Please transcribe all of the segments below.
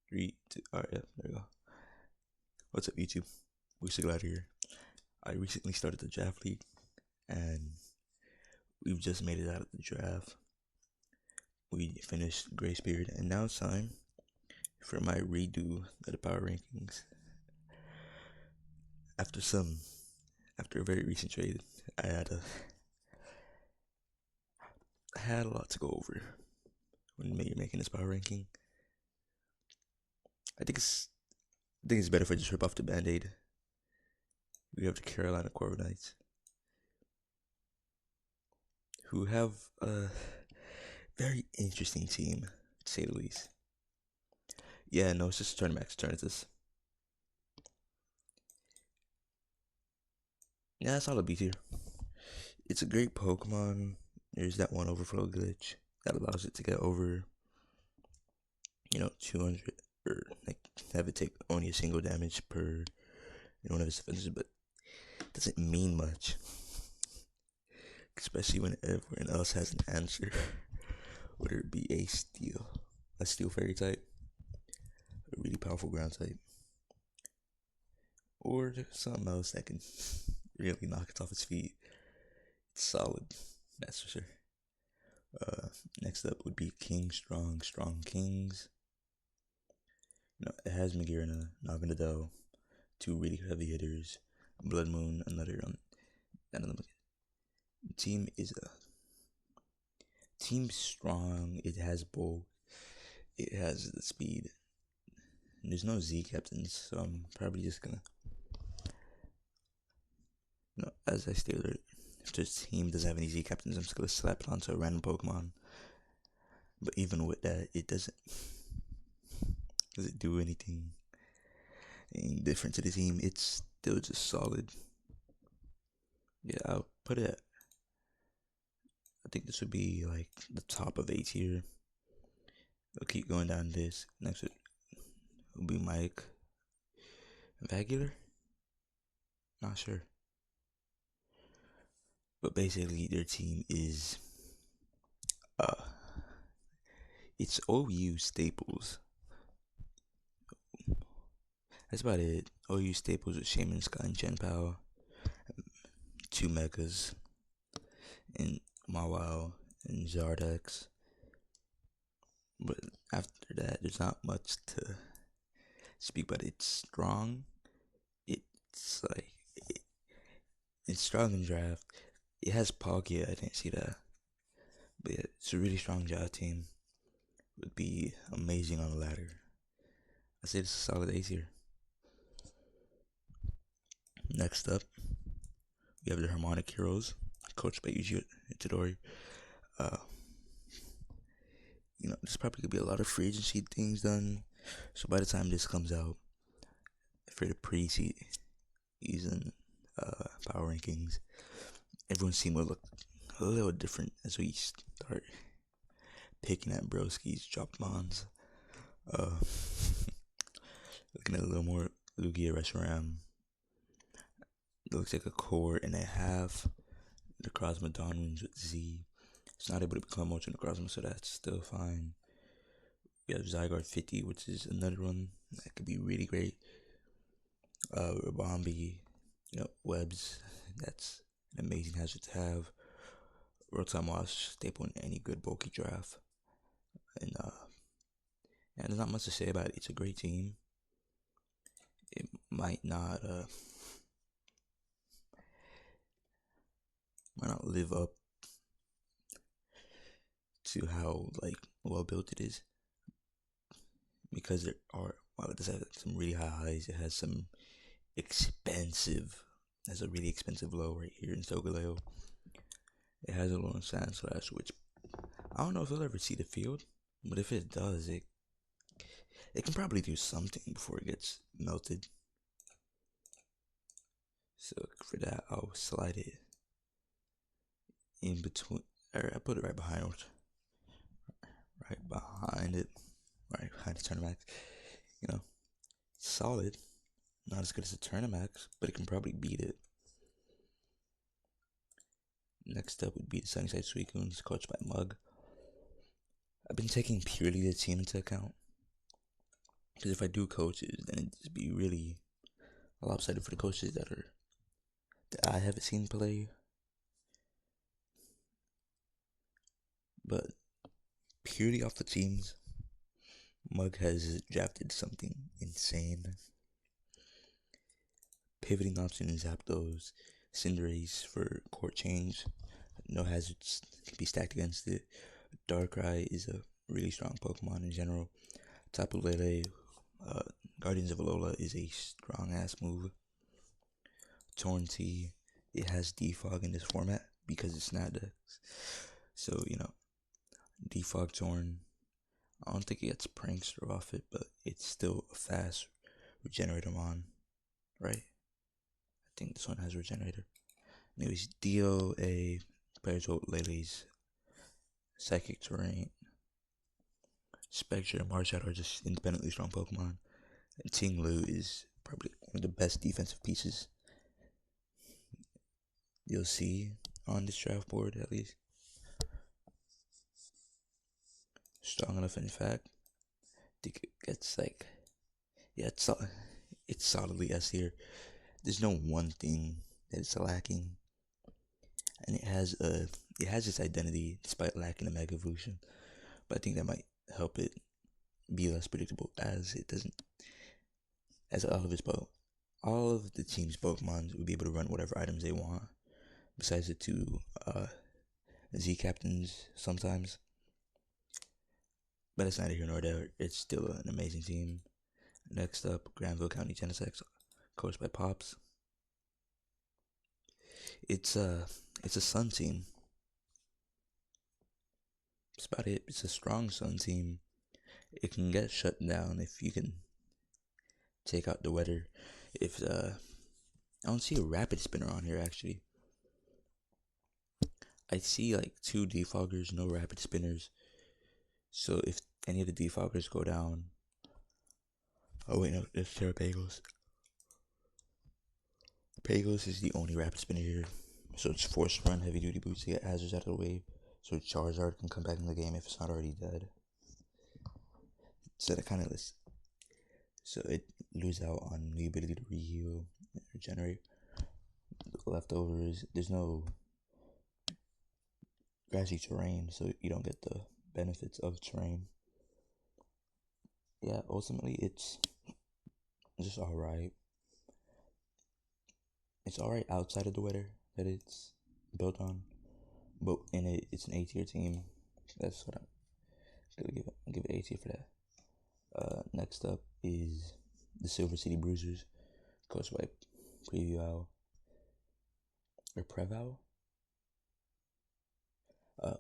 Three, two, alright, yeah, there we go. What's up, YouTube? We're glad here. I recently started the draft league, and we've just made it out of the draft. We finished Grace Period, and now it's time for my redo of the power rankings. After some, after a very recent trade, I had a lot to go over when you're making this power ranking. I think it's better if I just rip off the band-aid. We have the Carolina Corviknights, who have a very interesting team, to say the least. Yeah, no, it's just Max turn this. Yeah, it's all a B tier. It's a great Pokemon. There's that one overflow glitch that allows it to get over, 200, or like have it take only a single damage per one of its defenses, but it doesn't mean much, especially when everyone else has an answer. Whether it be a steel fairy type, a really powerful ground type, or something else that can really knock it off its feet. It's solid, that's for sure. Next up would be King Strong Kings. It has Magearna, Naganadel, two really heavy hitters, Blood Moon, another team is a team strong. It has bulk, it has the speed. And there's no Z captains, so I'm probably just gonna, as I stated, if this team doesn't have any Z captains, I'm just gonna slap it onto a random Pokemon. But even with that, it doesn't do anything different to the team. It's still just solid. Yeah, I'll put it. I think this would be like the top of A tier. We'll keep going down this. Next will be Mike Vagular. Not sure. But basically, their team is uh, it's OU staples. That's about it. OU staples with Shaman Sky and Chenpao, two Megas, and Mawile and Zardex. But after that, there's not much to speak about. It's strong. It's like it's strong in draft. It has Palkia. I didn't see that, but yeah, it's a really strong draft team. Would be amazing on the ladder. I say it's a solid A tier. Next up, we have the Harmonic Heroes, coached by Yuji Itadori. Uh, there's probably gonna be a lot of free agency things done. So by the time this comes out, for the pre-season power rankings, everyone's team will look a little different as we start picking at broski's drop bonds. Looking at a little more Lugia Reshiram. It looks like a core and a half. The Cosmodon with Z. It's not able to become Ultra Necrozma, so that's still fine. We have Zygarde 50, which is another one that could be really great. Rabombi, Webs, that's an amazing hazard to have. Rotom Wash, staple in any good bulky draft. And there's not much to say about it. It's a great team. It might not live up to how well built it is, because there are, while it does have some really high highs, it has some has a really expensive low right here in Solgaleo. It has a low Sandslash, which I don't know if it'll ever see the field, but if it does, it can probably do something before it gets melted. So for that, I'll slide it in between, or I put it right behind it, right behind the Tournamax. It's solid. Not as good as the Tournamax, but it can probably beat it. Next up would be the Sunnyside Suicunes, coached by Mug. I've been taking purely the team into account. Because if I do coaches, then it'd just be really lopsided for the coaches that I haven't seen play. But purely off the teams, Mug has drafted something insane. Pivoting options, Zapdos, Cinderace for court change. No hazards can be stacked against it. Darkrai is a really strong Pokemon in general. Tapu Lele, uh, Guardians of Alola is a strong ass move. Torrentee, it has Defog in this format because it's not Dex. So, Defog Torn, I don't think it gets Prankster off it, but it's still a fast Regenerator Mon, right? I think this one has Regenerator. Anyways, DOA pairs with Lele's Psychic Terrain. Spectre and Marshall are just independently strong Pokemon. And Ting Lu is probably one of the best defensive pieces you'll see on this draft board, at least. Strong enough, in fact. I think it gets it's solidly S tier. There's no one thing that it's lacking, and it has its identity despite lacking a Mega Evolution. But I think that might help it be less predictable, as it doesn't, as all of the team's Pokemon would be able to run whatever items they want, besides the two Z captains sometimes. But it's neither here nor there. It's still an amazing team. Next up, Granville County Genesect, coached by Pops. It's a Sun team. That's about it. It's a strong Sun team. It can get shut down if you can take out the weather. If I don't see a Rapid Spinner on here actually. I see like 2 Defoggers, no Rapid Spinners. So if any of the Defoggers go down, oh wait, no, it's Terrapagos. Pagos is the only Rapid Spinner here, so it's forced run heavy duty boots to get hazards out of the way, so Charizard can come back in the game if it's not already dead. So that kind of list. So it loses out on the ability to reheal, regenerate. The leftovers, there's no grassy terrain, so you don't get the benefits of terrain. Yeah, ultimately it's just alright. It's alright outside of the weather that it's built on, but in it, it's an A tier team. That's what I'm gonna give it A tier for that. Next up is the Silver City Bruisers, coached by Preview or Prevow.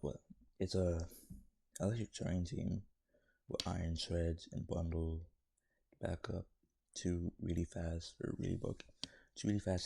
Well, it's a electric terrain team with Iron Shreds and Bundle back up two really fast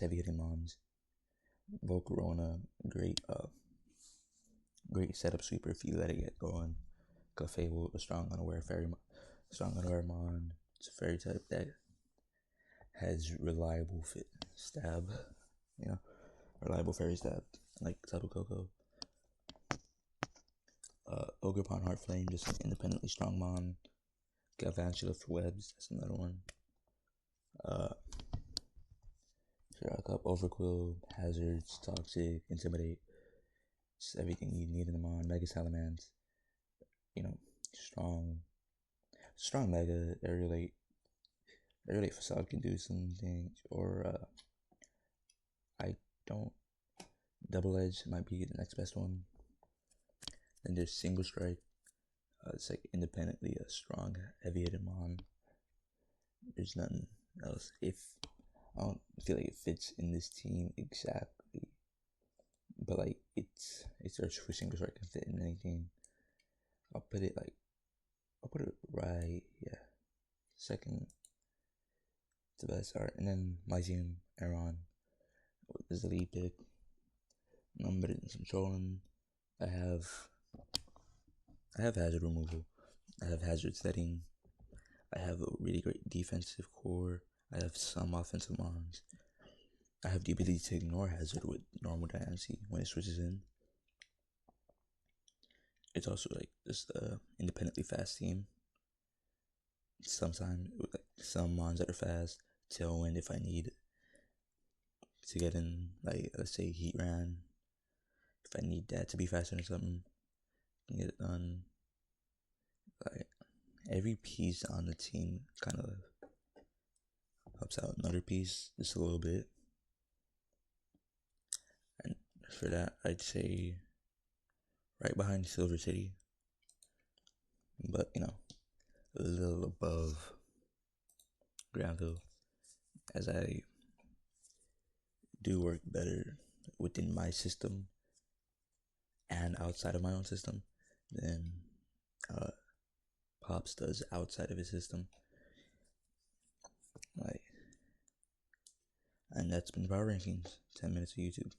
heavy hitting mons. Volcarona, great setup sweeper if you let it get going. Clefable, a strong unaware mon. It's a fairy type that has reliable stab, reliable fairy stab, like Tapu Koko. Ogerpon Heartflame, just an independently strong mon. Galvantula for webs, that's another one. Rock Up, Overquill, Hazards, Toxic, Intimidate. It's everything you need in the mon. Mega Salamence, strong Mega. Aerolate Facade can do something, or I don't. Double Edge might be the next best one. Then there's Single Strike. It's like independently a strong, heavy hitter mon. There's nothing else. I don't feel like it fits in this team exactly, but like it's search for Single Strike can fit in anything. I'll put it right, yeah, second to best art, and then Lysium Aron is the lead pick. Number in some trolling. I have hazard removal. I have hazard setting. I have a really great defensive core. I have some offensive mons. I have the ability to ignore hazard with normal Diancie when it switches in. It's also like just independently fast team. sometimes like some mons that are fast, tailwind if I need to get in, like let's say Heatran, if I need that to be faster than something, I can get it done. Like every piece on the team kind of helps out another piece just a little bit. And for that, I'd say right behind Silver City, but a little above Granville, as I do work better within my system and outside of my own system than uh, Pops does outside of his system. Like, and that's been Power Rankings. 10 minutes of YouTube.